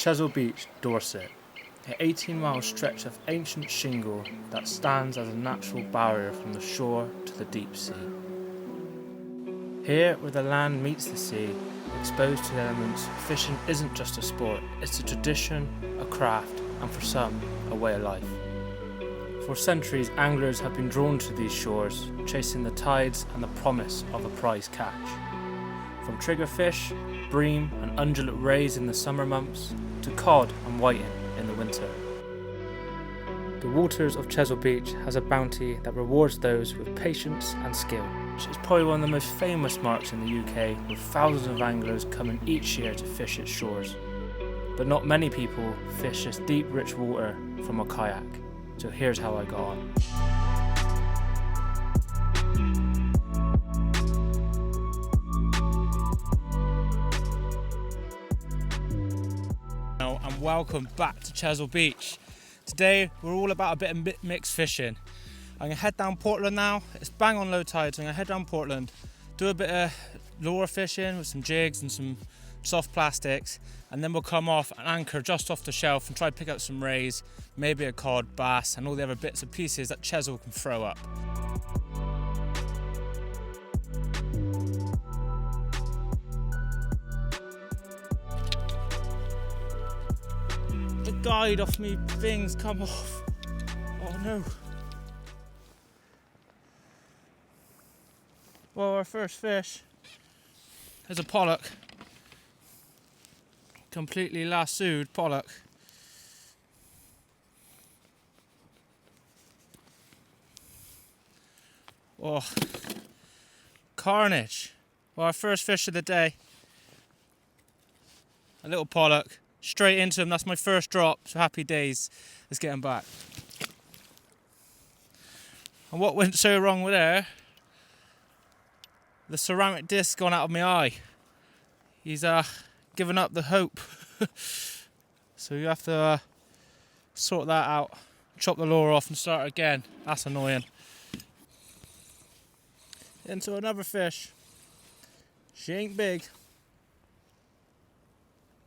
Chesil Beach, Dorset, an 18-mile stretch of ancient shingle that stands as a natural barrier from the shore to the deep sea. Here, where the land meets the sea, exposed to the elements, fishing isn't just a sport, it's a tradition, a craft, and for some, a way of life. For centuries, anglers have been drawn to these shores, chasing the tides and the promise of a prize catch. From triggerfish, bream and undulate rays in the summer months, to cod and whiting in the winter. The waters of Chesil Beach has a bounty that rewards those with patience and skill, which is probably one of the most famous marks in the UK, with thousands of anglers coming each year to fish its shores. But not many people fish this deep, rich water from a kayak, so here's how I got on. And welcome back to Chesil Beach. Today we're all about a bit of mixed fishing. I'm gonna head down Portland now. It's bang on low tide, so I'm gonna head down Portland, do a bit of lure fishing with some jigs and some soft plastics, and then we'll come off and anchor just off the shelf and try to pick up some rays, maybe a cod, bass, and all the other bits and pieces that Chesil can throw up. The guide off me things come off. Oh no. Well, our first fish is a pollock. Completely lassoed pollock. Oh, carnage. Well, our first fish of the day. A little pollock. Straight into him, that's my first drop, so happy days. Let's get him back. And what went so wrong with there? The ceramic disc gone out of my eye. He's given up the hope. So you have to sort that out, chop the lure off and start again. That's annoying. Into another fish. She ain't big.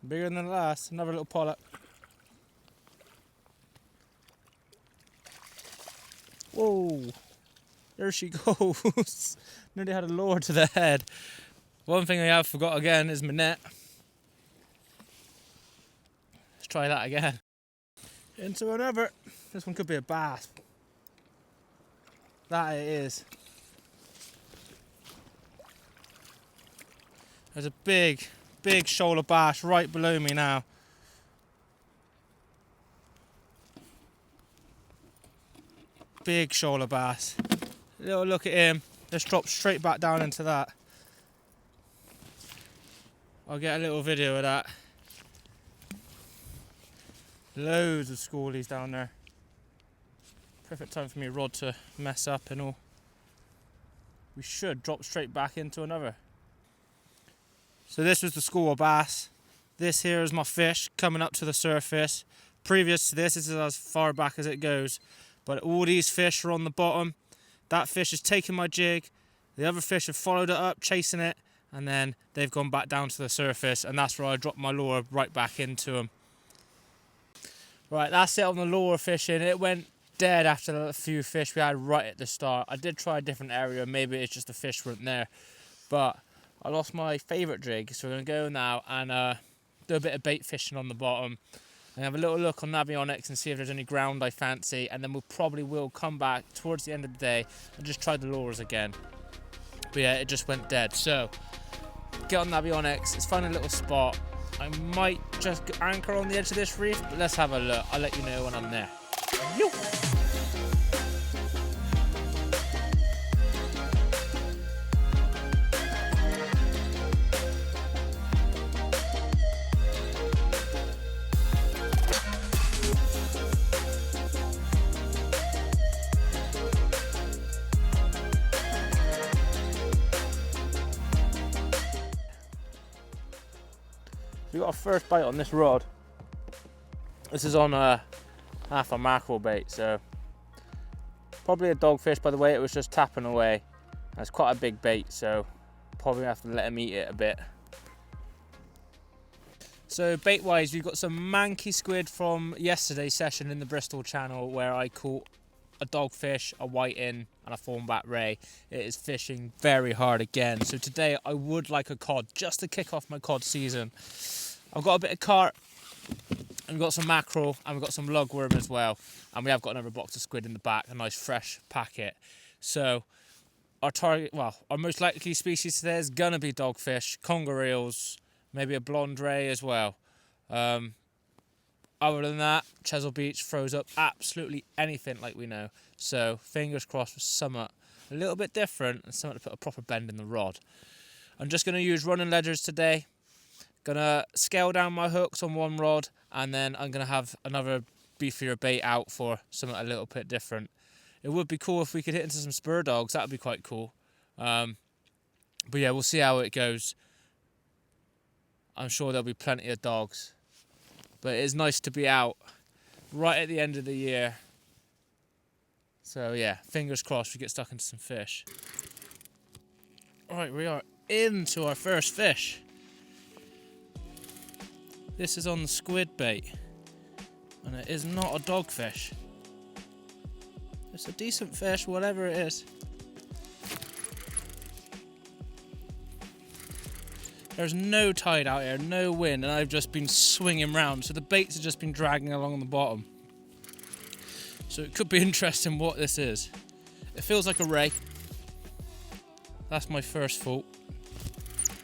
Bigger than the last, another little pollock. Whoa, there she goes. Nearly had a lure to the head. One thing I have forgot again is my net. Let's try that again. Into another. This one could be a bass. That it is. There's a big shoal of bass right below me now. Big shoal of bass. Little look at him. Let's drop straight back down into that. I'll get a little video of that. Loads of schoolies down there. Perfect time for me rod to mess up and all. We should drop straight back into another. So this was the school of bass. This here is my fish coming up to the surface. Previous to this is as far back as it goes. But all these fish are on the bottom. That fish has taken my jig. The other fish have followed it up, chasing it. And then they've gone back down to the surface. And that's where I dropped my lure right back into them. Right, that's it on the lure fishing. It went dead after a few fish we had right at the start. I did try a different area. Maybe it's just the fish weren't there. But I lost my favourite jig, so we're going to go now and do a bit of bait fishing on the bottom and have a little look on Navionics and see if there's any ground I fancy, and then we'll probably come back towards the end of the day and just try the lures again. But yeah, it just went dead. So get on Navionics, let's find a little spot. I might just anchor on the edge of this reef, but let's have a look. I'll let you know when I'm there. Yo! We got our first bite on this rod. This is on half a mackerel bait, so probably a dogfish by the way it was just tapping away. That's quite a big bait, so probably have to let him eat it a bit. So bait wise, we've got some manky squid from yesterday's session in the Bristol Channel where I caught a dogfish, a whiting and a thornback ray. It is fishing very hard again. So today I would like a cod just to kick off my cod season. I've got a bit of carp and we've got some mackerel and we've got some lugworm as well. And we have got another box of squid in the back, a nice fresh packet. So our target, well, our most likely species today is gonna be dogfish, conger eels, maybe a blonde ray as well. Other than that, Chesil Beach throws up absolutely anything like we know. So fingers crossed for something a little bit different and something to put a proper bend in the rod. I'm just gonna use running ledgers today. Gonna scale down my hooks on one rod and then I'm gonna have another beefier bait out for something a little bit different. It would be cool if we could hit into some spur dogs, that would be quite cool. But yeah, we'll see how it goes. I'm sure there'll be plenty of dogs. But it is nice to be out right at the end of the year. So yeah, fingers crossed we get stuck into some fish. Alright, we are into our first fish. This is on the squid bait. And it is not a dogfish. It's a decent fish, whatever it is. There's no tide out here, no wind, and I've just been swinging round, so the baits have just been dragging along the bottom. So it could be interesting what this is. It feels like a ray. That's my first thought.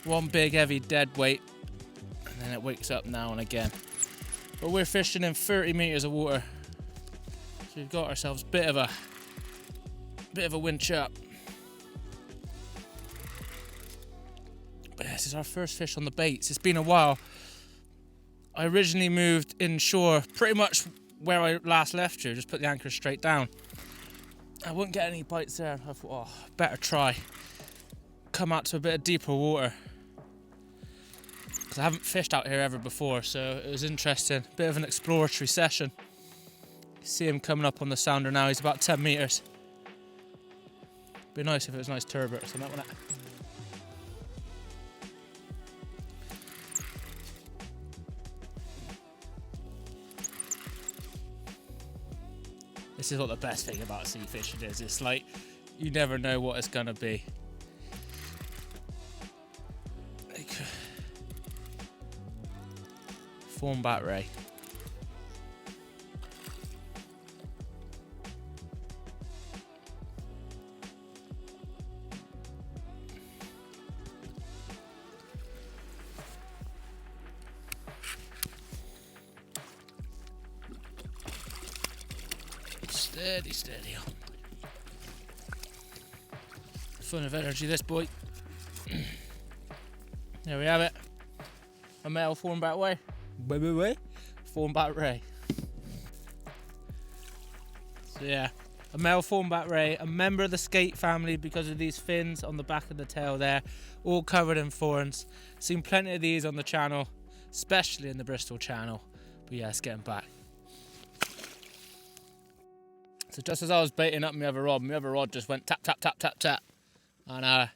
One big heavy dead weight, and then it wakes up now and again. But we're fishing in 30 metres of water. So we've got ourselves a bit of a winch up. But this is our first fish on the baits. It's been a while. I originally moved inshore pretty much where I last left you, just put the anchor straight down. I wouldn't get any bites there. I thought, oh, better try. Come out to a bit of deeper water. Because I haven't fished out here ever before, so it was interesting. Bit of an exploratory session. You see him coming up on the sounder now, he's about 10 metres. Be nice if it was a nice turbot or something, wouldn't it? This is what the best thing about sea fishing is. It's like, you never know what it's gonna be. Like, thornback ray. Steady, steady on. Full of energy, this boy. There we have it. A male thornback ray. Thornback ray. So yeah, a male thornback ray, a member of the skate family because of these fins on the back of the tail there, all covered in thorns. Seen plenty of these on the channel, especially in the Bristol Channel. But yeah, let's get them back. So just as I was baiting up my other rod just went tap, tap, tap, tap, tap. And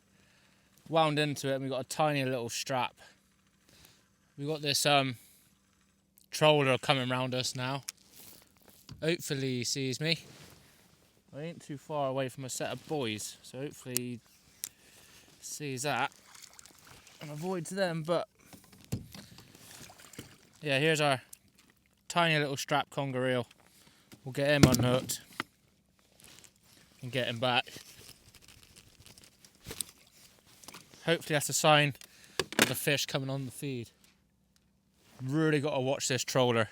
wound into it and we got a tiny little strap. We got this troller coming round us now. Hopefully he sees me. I ain't too far away from a set of boys, so hopefully he sees that and avoids them. But yeah, here's our tiny little strap conger eel. We'll get him unhooked and get him back. Hopefully that's a sign of the fish coming on the feed. Really got to watch this troller.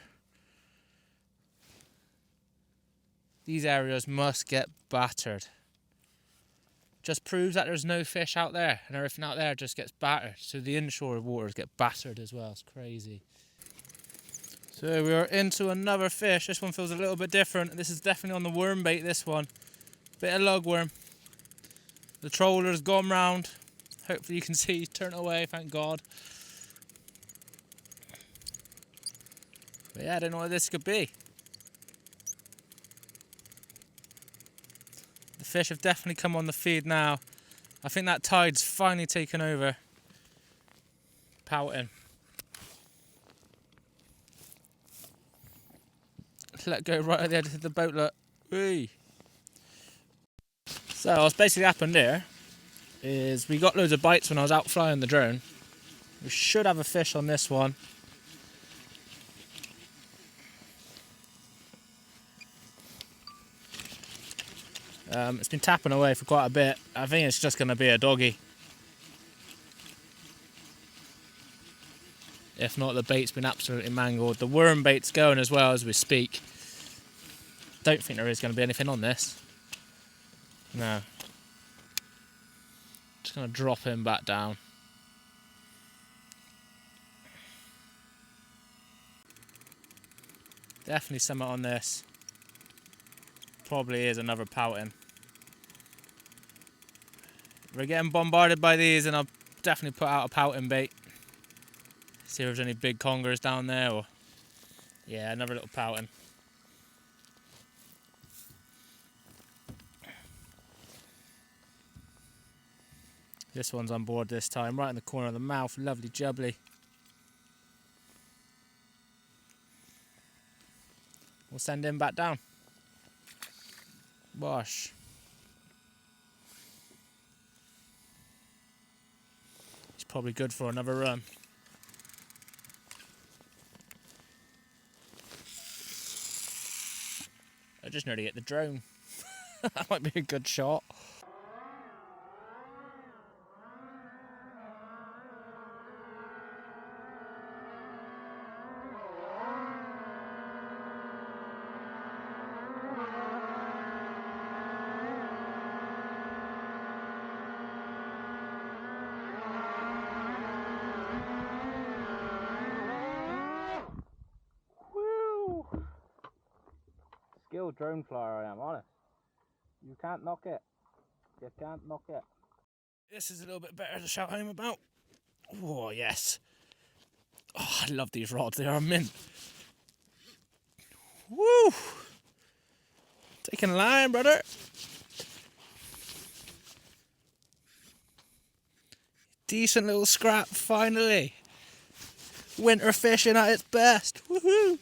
These areas must get battered. Just proves that there's no fish out there and everything out there just gets battered. So the inshore waters get battered as well. It's crazy. So we are into another fish. This one feels a little bit different. This is definitely on the worm bait, this one. Bit of lugworm. The troller's gone round. Hopefully you can see, turn away, thank God. But yeah, I don't know what this could be. The fish have definitely come on the feed now. I think that tide's finally taken over. Pouting. let go right at the edge of the boat, look. Whee! So what's basically happened there is we got loads of bites when I was out flying the drone. We should have a fish on this one. It's been tapping away for quite a bit. I think it's just going to be a doggy. If not, the bait's been absolutely mangled. The worm bait's going as well as we speak. Don't think there is going to be anything on this. No. Just going to drop him back down. Definitely something on this. Probably is another pouting. We're getting bombarded by these, and I'll definitely put out a pouting bait. See if there's any big congers down there, or yeah, another little pouting. This one's on board this time, right in the corner of the mouth, lovely jubbly. We'll send him back down. Wash. He's probably good for another run. I just nearly hit the drone. That might be a good shot. Skilled drone flyer I am, honest. You can't knock it. You can't knock it. This is a little bit better to shout home about. Oh yes. Oh, I love these rods, they are mint. Woo! Taking a line, brother. Decent little scrap, finally. Winter fishing at its best. Woohoo!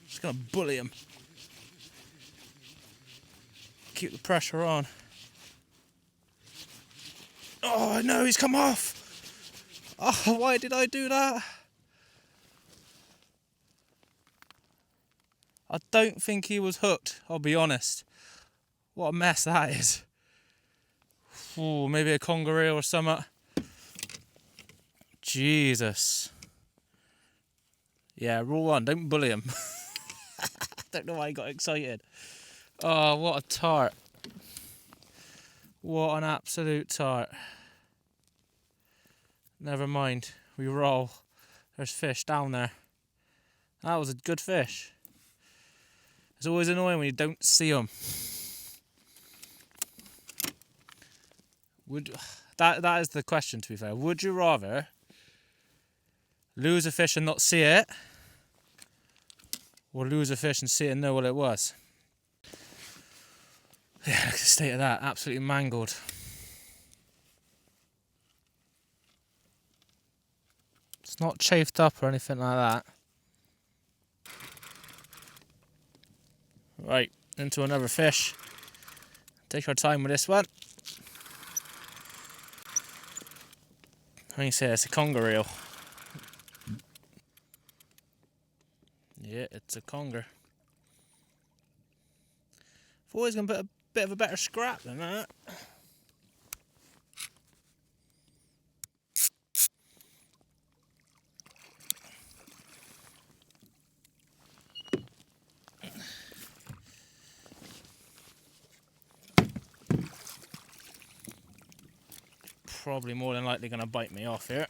Just gonna bully him. Keep the pressure on. Oh no, he's come off. Oh, why did I do that? I don't think he was hooked, I'll be honest. What a mess that is. Ooh, maybe a conger eel or something. Jesus. Yeah, rule one, don't bully him. Don't know why he got excited. Oh, what a tart. What an absolute tart. Never mind, we roll. There's fish down there. That was a good fish. It's always annoying when you don't see them. That is the question, to be fair. Would you rather lose a fish and not see it, or lose a fish and see it and know what it was? Yeah, look at the state of that. Absolutely mangled. It's not chafed up or anything like that. Right, into another fish. Take our time with this one. How do you say it's a conger eel? Yeah, it's a conger. Thought he was going to put a bit of a better scrap than that. Probably more than likely going to bite me off here.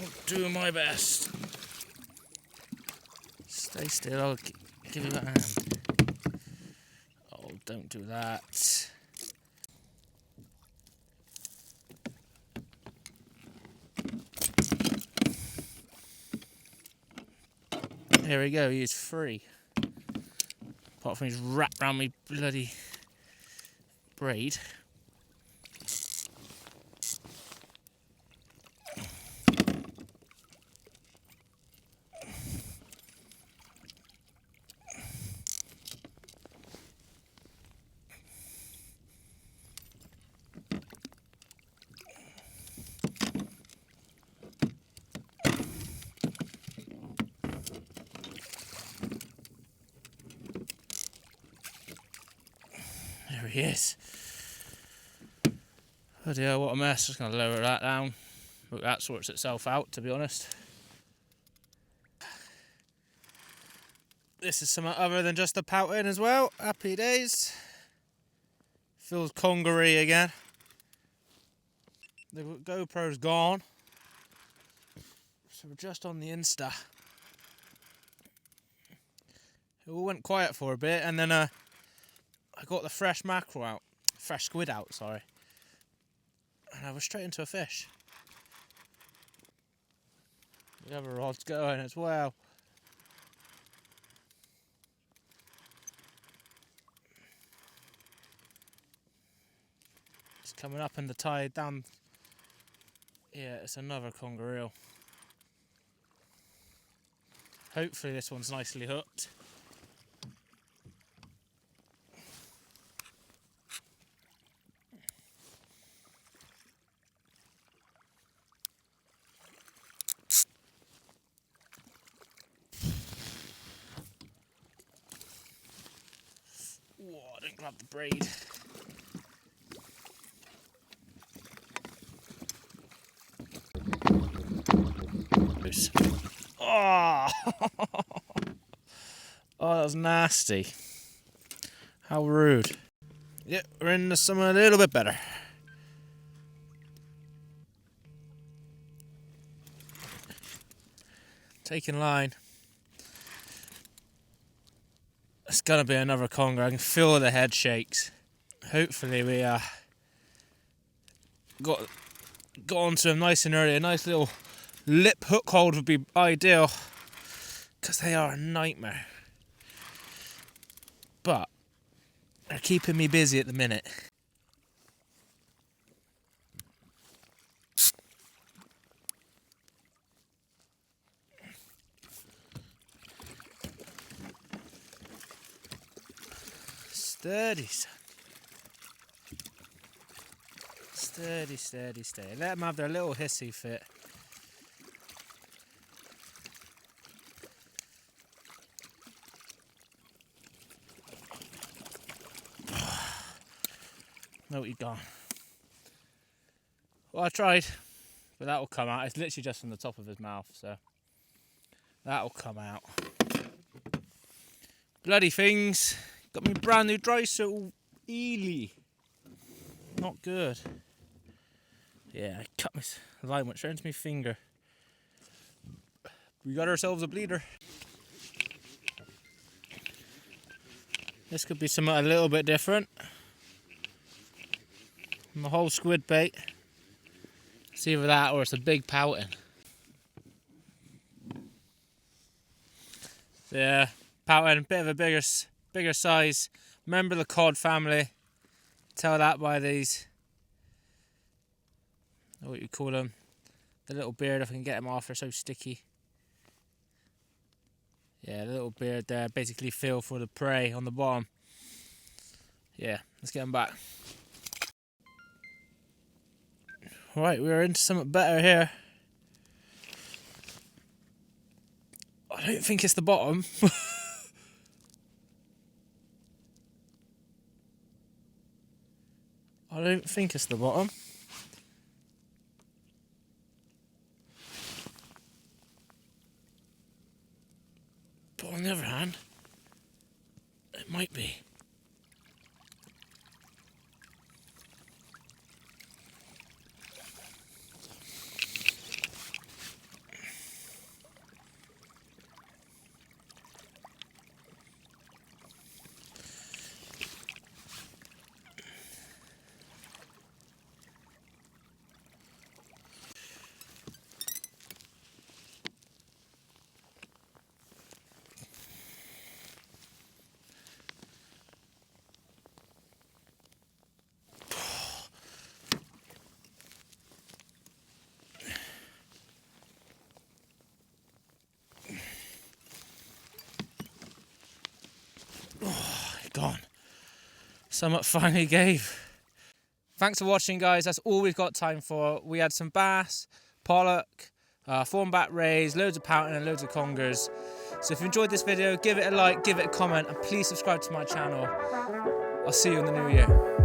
I'll do my best. Stay still, I'll give you that hand. Oh, don't do that. Here we go, he is free. Apart from he's wrapped around me bloody braid. he is. Oh dear, what a mess. Just going to lower that down. Look, that sorts itself out, to be honest. This is something other than just a pouting as well. Happy days. Feels congery again. The GoPro's gone. So we're just on the Insta. It all went quiet for a bit, and then I got the fresh mackerel out. Fresh squid out, sorry. And I was straight into a fish. The other rod's going as well. It's coming up in the tide down. Yeah, it's another conger eel. Hopefully this one's nicely hooked. Whoa, I didn't grab the braid. Oh, oh, that was nasty. How rude. Yep, we're into something a little bit better. Taking line. It's gonna be another conger. I can feel the head shakes. Hopefully we got onto him nice and early. A nice little lip hook hold would be ideal, because they are a nightmare. But they're keeping me busy at the minute. Steady, son. Steady, steady, steady. Let them have their little hissy fit. No, he's gone. Well, I tried, but that will come out. It's literally just from the top of his mouth, so that will come out. Bloody things. Got me brand new dry suit, eely. Not good. Yeah, I cut my line, went straight into my finger. We got ourselves a bleeder. This could be something a little bit different. My whole squid bait. It's either that or it's a big pouting. Yeah, pouting, bit of a bigger size. Remember the cod family. Tell that by these. What you call them? The little beard, if I can get them off, they're so sticky. Yeah, the little beard there basically feel for the prey on the bottom. Yeah, let's get them back. Right, we're into something better here. I don't think it's the bottom. I don't think it's the bottom. But on the other hand, it might be. Gone. Somewhat finally gave. Thanks for watching, guys. That's all we've got time for. We had some bass, pollock, thornback rays, loads of pouting and loads of congers. So if you enjoyed this video, give it a like, give it a comment, and please subscribe to my channel. I'll see you in the new year.